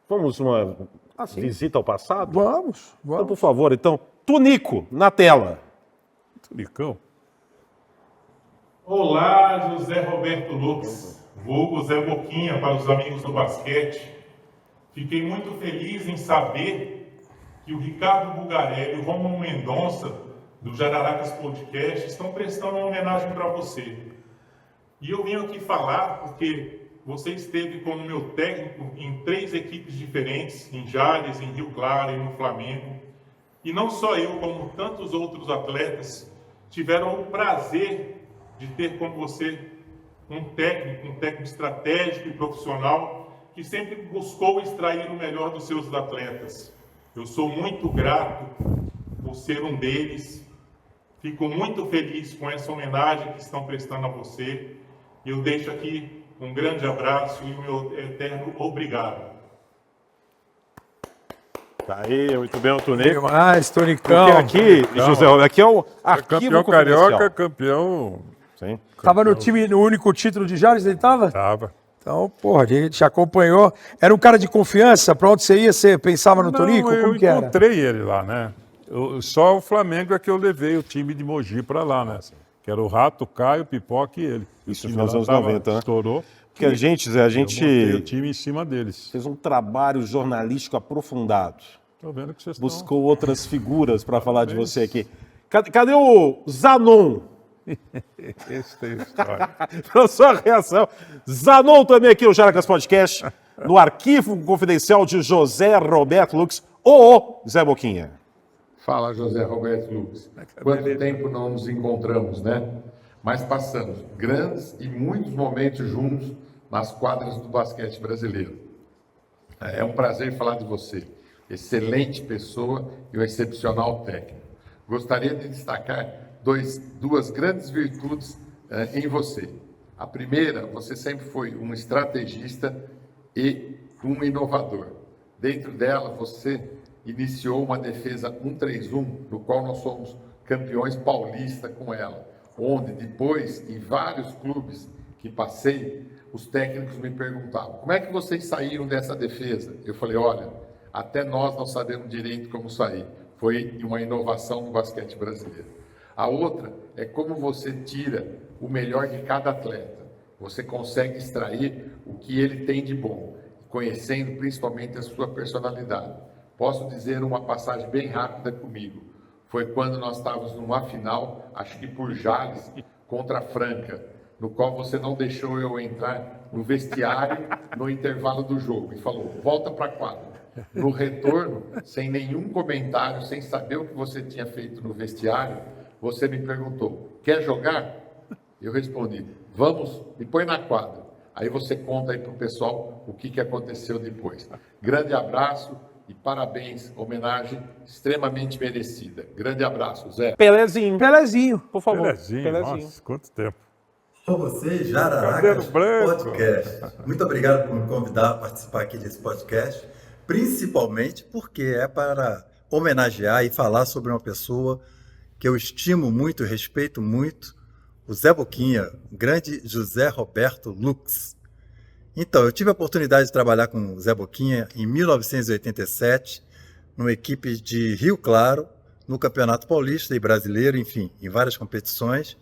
Vamos uma visita ao passado? Vamos. Então, por favor, Tunico, na tela. Tunicão. Olá, José Roberto Lux, vulgo Zé Boquinha para os amigos do basquete. Fiquei muito feliz em saber que o Ricardo Bugarelli e o Romulo Mendonça, do Jararacas Podcast, estão prestando uma homenagem para você. E eu venho aqui falar porque você esteve como meu técnico em 3 equipes diferentes, em Jales, em Rio Claro e no Flamengo. E não só eu, como tantos outros atletas, tiveram o prazer de ter com você um técnico estratégico e profissional que sempre buscou extrair o melhor dos seus atletas. Eu sou muito grato por ser um deles. Fico muito feliz com essa homenagem que estão prestando a você. E eu deixo aqui um grande abraço e o meu eterno obrigado. Tá aí, muito bem, Tunico. Demais, Tonicão. Porque aqui, José Roberto, aqui é o arquivo campeão confidencial. carioca, campeão... Sim. Tava no time, no único título de Jales, ele tava? Tava. Então, porra, a gente acompanhou. Era um cara de confiança? Pra onde você ia, você pensava no Tonico? Como que era? Eu encontrei ele lá, né? Só o Flamengo é que eu levei o time de Mogi pra lá, né? Que era o Rato, o Caio, o Pipoca e ele. Isso no final dos anos 90, né? Estourou. Porque a gente, Zé, Eu montei o time em cima deles. fez um trabalho jornalístico aprofundado. Tô vendo que vocês Buscou outras figuras para falar de você aqui. Cadê o Zanon? Esse tem história. Pela sua reação. Zanon também aqui no Jaracas Podcast, no arquivo confidencial de José Roberto Lux, ou Zé Boquinha. Fala, José Roberto Lux. Quanto tempo não nos encontramos, né? Mas passamos grandes e muitos momentos juntos nas quadras do basquete brasileiro. É um prazer falar de você. Excelente pessoa e um excepcional técnico. Gostaria de destacar duas grandes virtudes em você. A primeira, você sempre foi um estrategista e um inovador. Dentro dela, você iniciou uma defesa 1-3-1, no qual nós somos campeões paulistas com ela, onde depois, em vários clubes que passei, os técnicos me perguntavam, como é que vocês saíram dessa defesa? Eu falei, olha, até nós não sabemos direito como sair. Foi uma inovação no basquete brasileiro. A outra é como você tira o melhor de cada atleta. Você consegue extrair o que ele tem de bom, conhecendo principalmente a sua personalidade. Posso dizer uma passagem bem rápida comigo. Foi quando nós estávamos numa final, acho que por Jales, contra a Franca, no qual você não deixou eu entrar no vestiário no intervalo do jogo e falou, volta para a quadra. No retorno, sem nenhum comentário, sem saber o que você tinha feito no vestiário, você me perguntou, quer jogar? Eu respondi, vamos, me põe na quadra. Aí você conta aí para o pessoal o que aconteceu depois. Grande abraço e parabéns, homenagem extremamente merecida. Grande abraço, Zé. Pelezinho. Pelezinho. Por favor. Pelezinho, nossa, quanto tempo. Com você, Jararacas Podcast. Muito obrigado por me convidar a participar aqui desse podcast, principalmente porque é para homenagear e falar sobre uma pessoa que eu estimo muito e respeito muito, o Zé Boquinha, o grande José Roberto Lux. Então, eu tive a oportunidade de trabalhar com o Zé Boquinha em 1987, numa equipe de Rio Claro, no Campeonato Paulista e Brasileiro, enfim, em várias competições.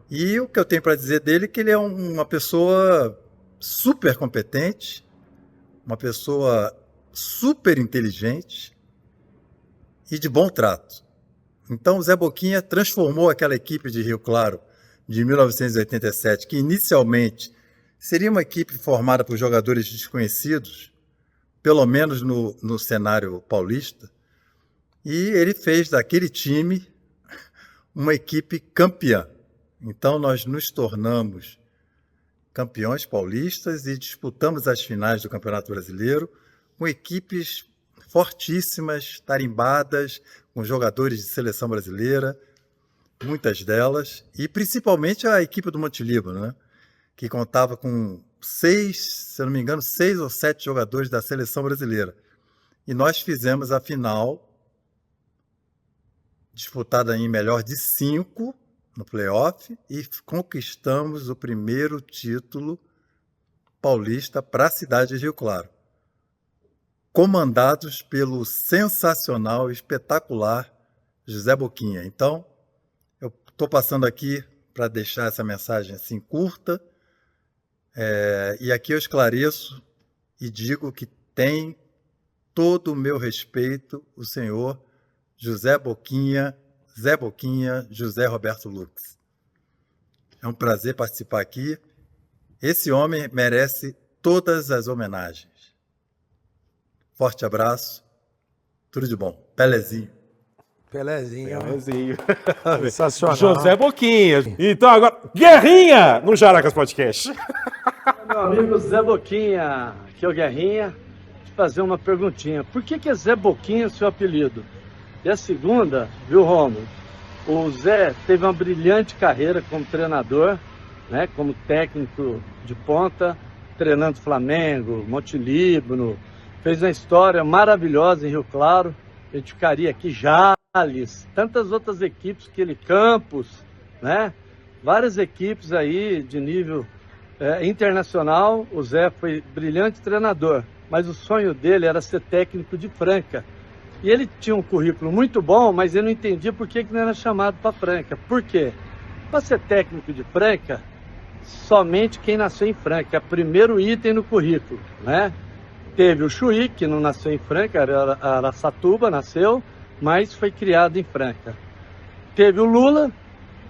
E o que eu tenho para dizer dele é que ele é uma pessoa super competente, uma pessoa super inteligente e de bom trato. Então, o Zé Boquinha transformou aquela equipe de Rio Claro de 1987, que inicialmente seria uma equipe formada por jogadores desconhecidos, pelo menos no cenário paulista, e ele fez daquele time uma equipe campeã. Então, nós nos tornamos campeões paulistas e disputamos as finais do Campeonato Brasileiro com equipes fortíssimas, tarimbadas, com jogadores de seleção brasileira, muitas delas, e principalmente a equipe do Monte Líbano, né? Que contava com 6, se eu não me engano, 6 ou 7 jogadores da seleção brasileira. E nós fizemos a final, disputada em melhor de 5 no playoff, e conquistamos o primeiro título paulista para a cidade de Rio Claro. comandados pelo sensacional, espetacular José Boquinha. Então, eu estou passando aqui para deixar essa mensagem assim curta, e aqui eu esclareço e digo que tem todo o meu respeito o senhor José Boquinha, Zé Boquinha, José Roberto Lux. É um prazer participar aqui. Esse homem merece todas as homenagens. Forte abraço, tudo de bom. Pelezinho. Pelezinho. Pelezinho. Sensacional. José Boquinha. Então agora, Guerrinha no Jaracas Podcast. Meu amigo Zé Boquinha, aqui é o Guerrinha, te fazer uma perguntinha. Por que é Zé Boquinha seu apelido? E a segunda, viu, Rômulo? O Zé teve uma brilhante carreira como treinador, né, como técnico de ponta, treinando Flamengo, Monte Líbano, fez uma história maravilhosa em Rio Claro. A gente ficaria aqui, Jales, tantas outras equipes que ele, Campos, né? Várias equipes aí de nível internacional. O Zé foi brilhante treinador, mas o sonho dele era ser técnico de Franca. E ele tinha um currículo muito bom, mas ele não entendia por que não era chamado para Franca. Por quê? Para ser técnico de Franca, somente quem nasceu em Franca, é o primeiro item no currículo, né? Teve o Chuí, que não nasceu em Franca, era Araçatuba, nasceu, mas foi criado em Franca. Teve o Lula,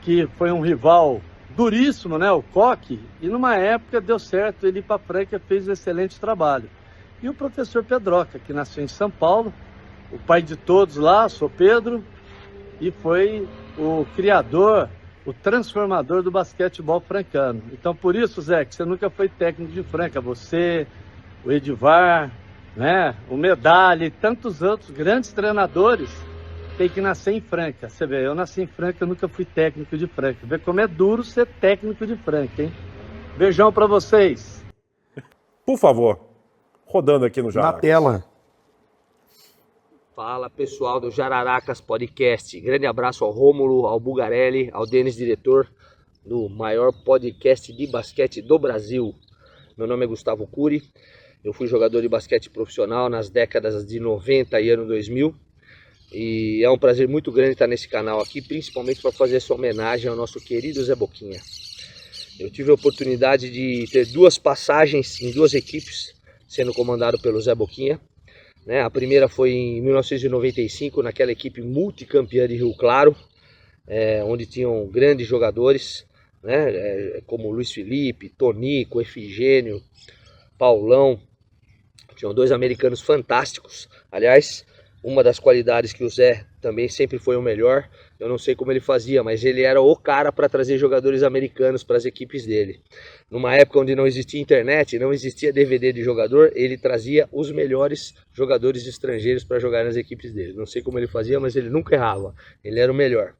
que foi um rival duríssimo, né, o Coque, e numa época deu certo ele ir para Franca, fez um excelente trabalho. E o professor Pedroca, que nasceu em São Paulo, o pai de todos lá, sou Pedro, e foi o criador, o transformador do basquetebol francano. Então por isso, Zé, que você nunca foi técnico de Franca, você, o Edivar, né, o Medalha e tantos outros grandes treinadores tem que nascer em Franca. Você vê, eu nasci em Franca, eu nunca fui técnico de Franca. Vê como é duro ser técnico de Franca, hein? Beijão pra vocês. Por favor, rodando aqui no Na Jaracas. tela. Fala pessoal do Jararacas Podcast, grande abraço ao Rômulo, ao Bugarelli, ao Denis, diretor do maior podcast de basquete do Brasil. Meu nome é Gustavo Cury, eu fui jogador de basquete profissional nas décadas de 90 e ano 2000 e é um prazer muito grande estar nesse canal aqui, principalmente para fazer essa homenagem ao nosso querido Zé Boquinha. Eu tive a oportunidade de ter duas passagens em duas equipes, sendo comandado pelo Zé Boquinha. A primeira foi em 1995, naquela equipe multicampeã de Rio Claro, onde tinham grandes jogadores, como Luiz Felipe, Tonico, Efigênio, Paulão. Tinham dois americanos fantásticos. Aliás, uma das qualidades que o Zé também sempre foi o melhor, eu não sei como ele fazia, mas ele era o cara para trazer jogadores americanos para as equipes dele. Numa época onde não existia internet, não existia DVD de jogador, ele trazia os melhores jogadores estrangeiros para jogar nas equipes dele. Não sei como ele fazia, mas ele nunca errava, ele era o melhor.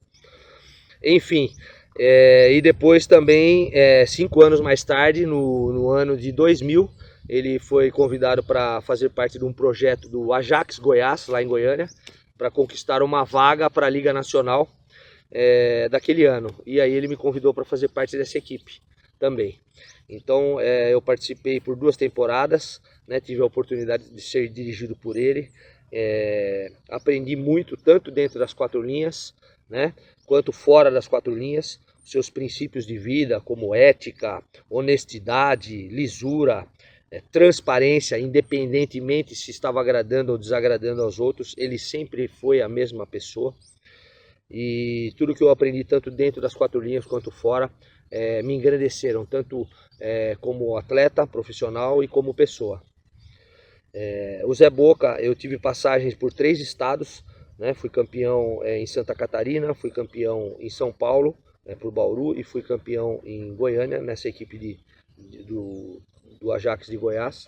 Enfim, e depois também, 5 anos mais tarde, no ano de 2000, ele foi convidado para fazer parte de um projeto do Ajax Goiás, lá em Goiânia, para conquistar uma vaga para a Liga Nacional daquele ano. E aí ele me convidou para fazer parte dessa equipe também. Então eu participei por 2 temporadas, tive a oportunidade de ser dirigido por ele. Aprendi muito, tanto dentro das 4 linhas, quanto fora das 4 linhas. Seus princípios de vida, como ética, honestidade, lisura, transparência, independentemente se estava agradando ou desagradando aos outros, ele sempre foi a mesma pessoa. E tudo que eu aprendi, tanto dentro das 4 linhas quanto fora, me engrandeceram, tanto como atleta profissional e como pessoa. O Zé Boca, eu tive passagens por 3 estados, fui campeão em Santa Catarina, fui campeão em São Paulo, por Bauru, e fui campeão em Goiânia, nessa equipe do Ajax de Goiás.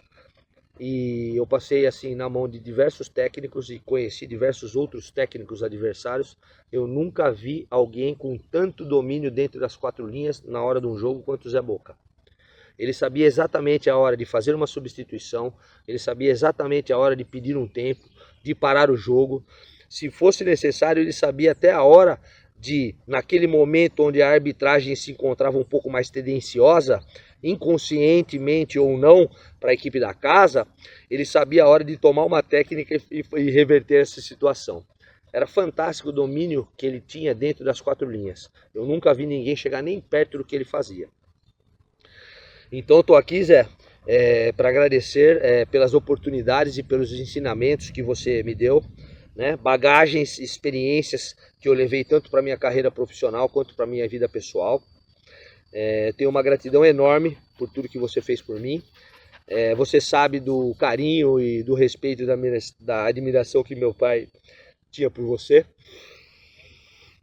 E eu passei assim na mão de diversos técnicos e conheci diversos outros técnicos adversários. Eu nunca vi alguém com tanto domínio dentro das 4 linhas na hora de um jogo quanto o Zé Boca. Ele sabia exatamente a hora de fazer uma substituição, ele sabia exatamente a hora de pedir um tempo, de parar o jogo. Se fosse necessário, ele sabia até a hora de, naquele momento onde a arbitragem se encontrava um pouco mais tendenciosa, inconscientemente ou não, para a equipe da casa, ele sabia a hora de tomar uma técnica e reverter essa situação. Era fantástico o domínio que ele tinha dentro das 4 linhas. Eu nunca vi ninguém chegar nem perto do que ele fazia. Então eu estou aqui, Zé, para agradecer pelas oportunidades e pelos ensinamentos que você me deu, né? Bagagens, experiências que eu levei tanto para minha carreira profissional quanto para minha vida pessoal. Tenho uma gratidão enorme por tudo que você fez por mim. Você sabe do carinho e do respeito da admiração que meu pai tinha por você.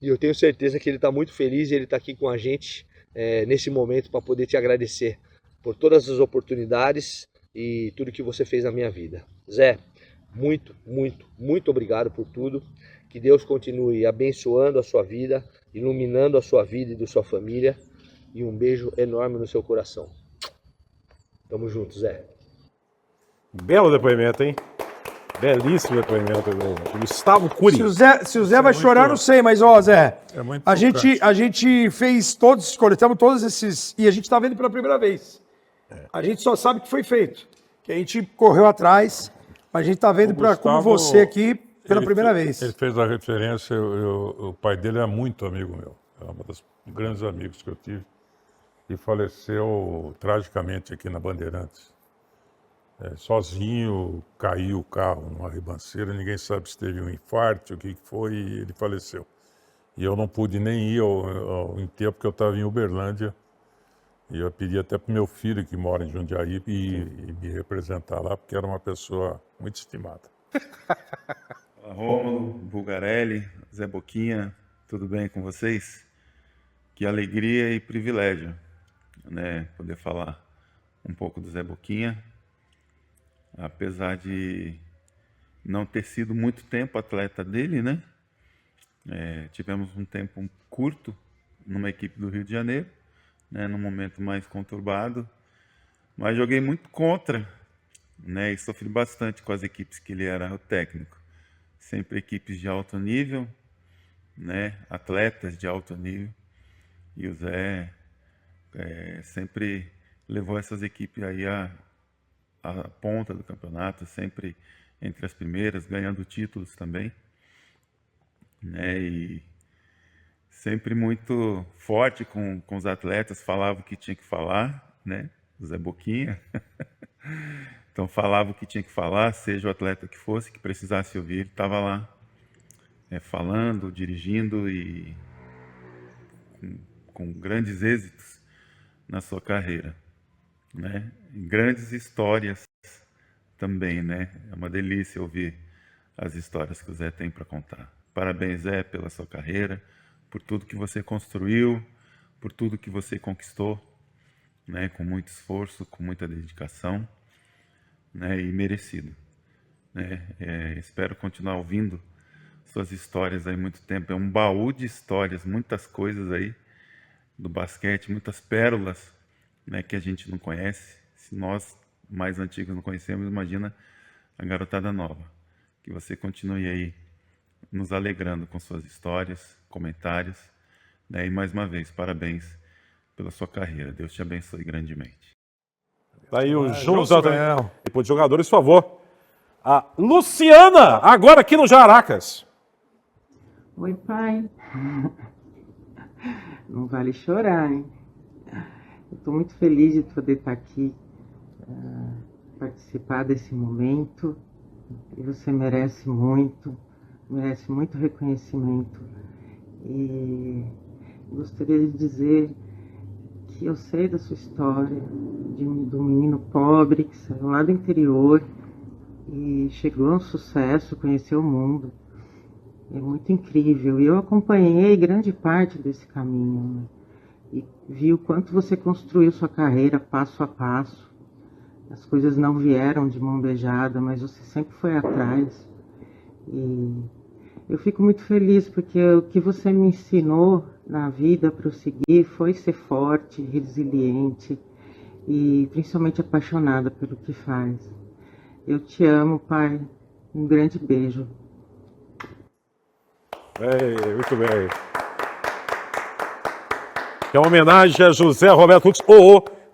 E eu tenho certeza que ele está muito feliz e ele está aqui com a gente nesse momento para poder te agradecer por todas as oportunidades e tudo que você fez na minha vida. Zé, muito, muito, muito obrigado por tudo. Que Deus continue abençoando a sua vida, iluminando a sua vida e da sua família. E um beijo enorme no seu coração. Tamo junto, Zé. Belo depoimento, hein? Belíssimo depoimento do Gustavo Cury. Se o Zé vai chorar, não sei, mas ó, Zé, É muito a gente fez todos, coletamos todos esses, e a gente tá vendo pela primeira vez. A gente só sabe que foi feito, que a gente correu atrás, mas a gente tá vendo como Gustavo, você aqui pela primeira vez. Ele fez a referência, o pai dele é muito amigo meu. É um dos grandes amigos que eu tive. E faleceu tragicamente aqui na Bandeirantes. Sozinho, caiu o carro numa ribanceira, ninguém sabe se teve um infarto, o que foi, e ele faleceu. E eu não pude nem ir ao enterro, porque eu estava em Uberlândia. E eu pedi até para o meu filho, que mora em Jundiaí, e me representar lá, porque era uma pessoa muito estimada. Olá, Rômulo, Bulgarelli, Zé Boquinha, tudo bem com vocês? Que alegria e privilégio, né, poder falar um pouco do Zé Boquinha. Apesar de não ter sido muito tempo atleta dele, né? Tivemos um tempo curto numa equipe do Rio de Janeiro, né, num momento mais conturbado, mas joguei muito contra, né, e sofri bastante com as equipes que ele era o técnico. Sempre equipes de alto nível, né, atletas de alto nível, e o Zé sempre levou essas equipes aí à ponta do campeonato, sempre entre as primeiras, ganhando títulos também, né, e sempre muito forte com os atletas, falava o que tinha que falar, né, o Zé Boquinha. Então falava o que tinha que falar, seja o atleta que fosse, que precisasse ouvir, ele estava lá falando, dirigindo e com grandes êxitos na sua carreira, né? E grandes histórias também, né? É uma delícia ouvir as histórias que o Zé tem para contar. Parabéns, Zé, pela sua carreira, por tudo que você construiu, por tudo que você conquistou, né? Com muito esforço, com muita dedicação, né? E merecido, né? Espero continuar ouvindo suas histórias aí muito tempo. É um baú de histórias, muitas coisas aí do basquete, muitas pérolas, né, que a gente não conhece. Se nós mais antigos não conhecemos, imagina a garotada nova. Que você continue aí nos alegrando com suas histórias, comentários, né? E mais uma vez, parabéns pela sua carreira. Deus te abençoe grandemente. Tá aí o João depois de jogadores, por favor. A Luciana, agora aqui no Jaracas. Oi, pai. Não vale chorar, hein? Eu estou muito feliz de poder estar aqui, participar desse momento. E você merece muito reconhecimento. E gostaria de dizer que eu sei da sua história, do menino pobre que saiu lá do interior e chegou a um sucesso, conheceu o mundo. É muito incrível. E eu acompanhei grande parte desse caminho, né? E vi o quanto você construiu sua carreira passo a passo. As coisas não vieram de mão beijada, mas você sempre foi atrás. E eu fico muito feliz porque o que você me ensinou na vida para eu seguir foi ser forte, resiliente e principalmente apaixonada pelo que faz. Eu te amo, pai. Um grande beijo. Muito bem. Que é uma homenagem a José Roberto Lux,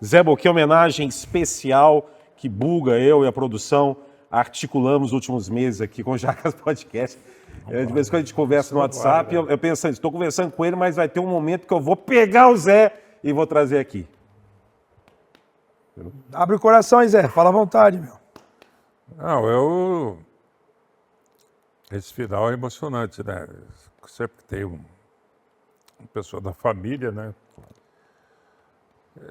Zé Boquinha, homenagem especial que Buga, eu e a produção articulamos nos últimos meses aqui com o Jaracas Podcast. De vez em quando a gente conversa no WhatsApp, eu penso, estou conversando com ele, mas vai ter um momento que eu vou pegar o Zé e vou trazer aqui. Abre o coração, hein, Zé? Fala à vontade, meu. Não, esse final é emocionante, né? Sempre tem uma pessoa da família, né?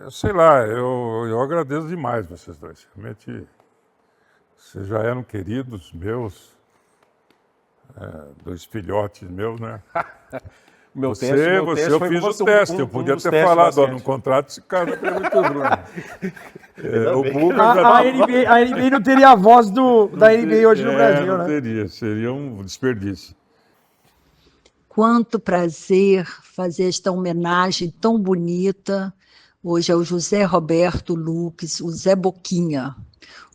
Sei lá, eu agradeço demais vocês dois. Realmente, vocês já eram queridos meus, dois filhotes meus, né? Meu Você foi eu fiz com o teste, eu podia ter falado, ó, no contrato esse cara é muito ruim. O Buga A NBA não teria a voz da NBA hoje no Brasil, não né? teria, seria um desperdício. Quanto prazer fazer esta homenagem tão bonita hoje ao José Roberto Lucas, o Zé Boquinha,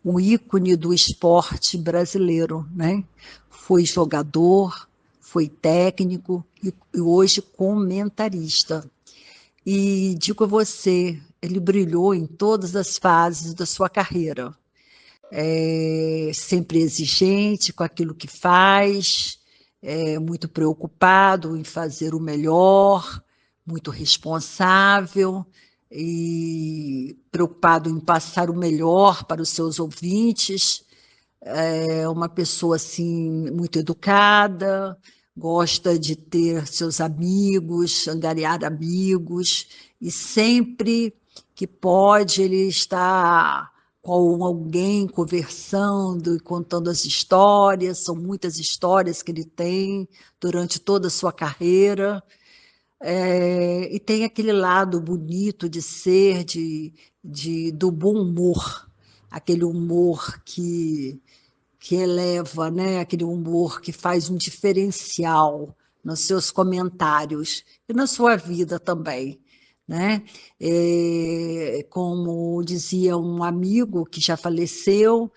um ícone do esporte brasileiro, né? Foi jogador, foi técnico e hoje comentarista. E digo a você, ele brilhou em todas as fases da sua carreira. Sempre exigente com aquilo que faz, muito preocupado em fazer o melhor, muito responsável e preocupado em passar o melhor para os seus ouvintes. É uma pessoa assim muito educada, gosta de ter seus amigos, angariar amigos, e sempre que pode ele está com alguém conversando e contando as histórias, são muitas histórias que ele tem durante toda a sua carreira, e tem aquele lado bonito de ser, do bom humor, aquele humor que eleva, né? Aquele humor que faz um diferencial nos seus comentários e na sua vida também, né? Como dizia um amigo que já faleceu,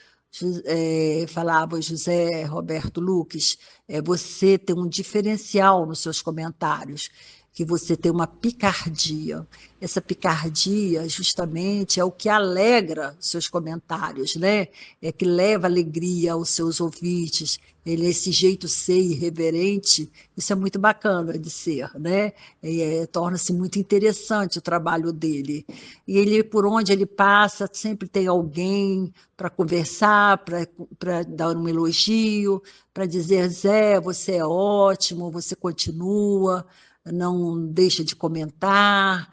falava José Roberto Lucas, você tem um diferencial nos seus comentários, que você tem uma picardia. Essa picardia, justamente, é o que alegra seus comentários, né? É que leva alegria aos seus ouvintes. Esse jeito ser irreverente, isso é muito bacana de ser, né? Torna-se muito interessante o trabalho dele. E ele, por onde ele passa, sempre tem alguém para conversar, para dar um elogio, para dizer, Zé, você é ótimo, você continua, não deixa de comentar.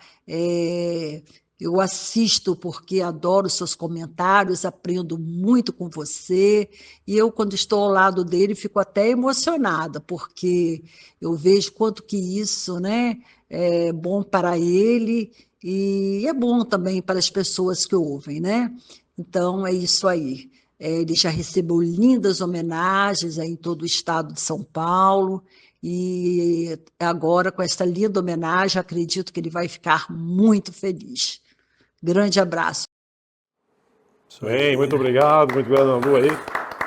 Eu assisto porque adoro seus comentários, aprendo muito com você, e eu, quando estou ao lado dele, fico até emocionada, porque eu vejo quanto que isso, né, é bom para ele e é bom também para as pessoas que ouvem, né? Então, é isso aí. Ele já recebeu lindas homenagens aí em todo o estado de São Paulo, e agora, com esta linda homenagem, acredito que ele vai ficar muito feliz. Grande abraço. Bem, muito obrigado, Lu aí.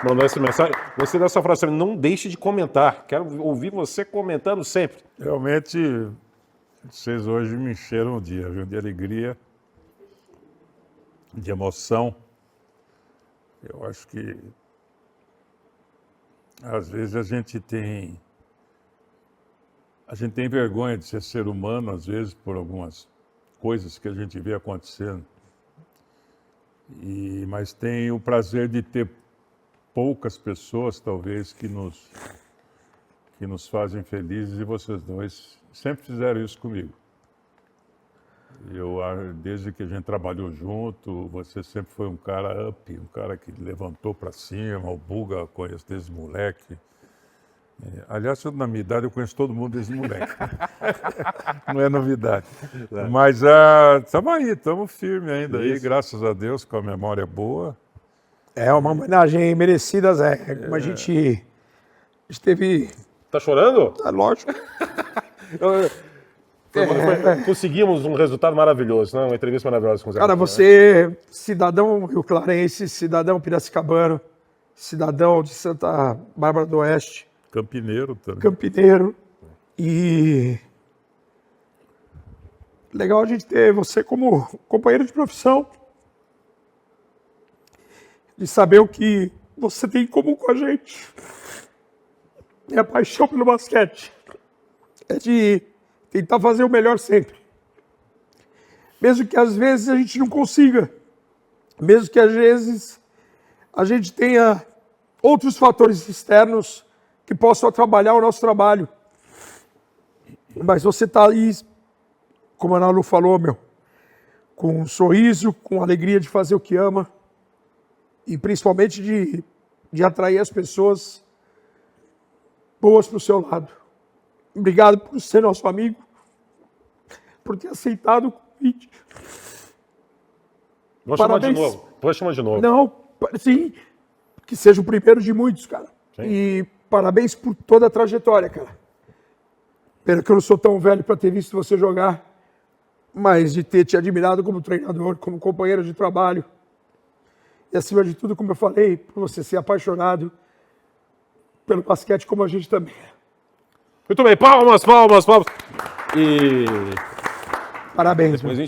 Mandou essa mensagem. Gostei dessa frase, não deixe de comentar. Quero ouvir você comentando sempre. Realmente, vocês hoje me encheram o dia, viu? De alegria, de emoção. Eu acho que, às vezes, a gente tem vergonha de ser ser humano, às vezes, por algumas coisas que a gente vê acontecendo. Mas tem o prazer de ter poucas pessoas, talvez, que nos fazem felizes, e vocês dois sempre fizeram isso comigo. Desde que a gente trabalhou junto, você sempre foi um cara up, um cara que levantou para cima. O Buga, conheço desde moleque. Aliás, na minha idade, eu conheço todo mundo desde moleque. Não é novidade. Mas estamos aí, estamos firmes ainda aí, graças a Deus, com a memória boa. É uma homenagem merecida, Zé. Como a gente teve... Tá chorando? Lógico. Conseguimos um resultado maravilhoso, né? Uma entrevista maravilhosa com o Zé. Cara, você, cidadão rio-clarense, cidadão piracicabano, cidadão de Santa Bárbara do Oeste. Campineiro também. Campineiro. E legal a gente ter você como companheiro de profissão, de saber o que você tem em comum com a gente. É a paixão pelo basquete. É de tentar fazer o melhor sempre. Mesmo que às vezes a gente não consiga. Mesmo que às vezes a gente tenha outros fatores externos que possam atrapalhar o nosso trabalho. Mas você está aí, como a Ana Lu falou, com um sorriso, com alegria de fazer o que ama e principalmente de atrair as pessoas boas para o seu lado. Obrigado por ser nosso amigo, por ter aceitado o convite. Vou chamar de novo. Vou chamar de novo. Não, sim, que seja o primeiro de muitos, cara. Sim. E parabéns por toda a trajetória, cara. Pena que eu não sou tão velho para ter visto você jogar, mas de ter te admirado como treinador, como companheiro de trabalho. E acima de tudo, como eu falei, por você ser apaixonado pelo basquete como a gente também é. Muito bem, palmas. E parabéns. depois a gente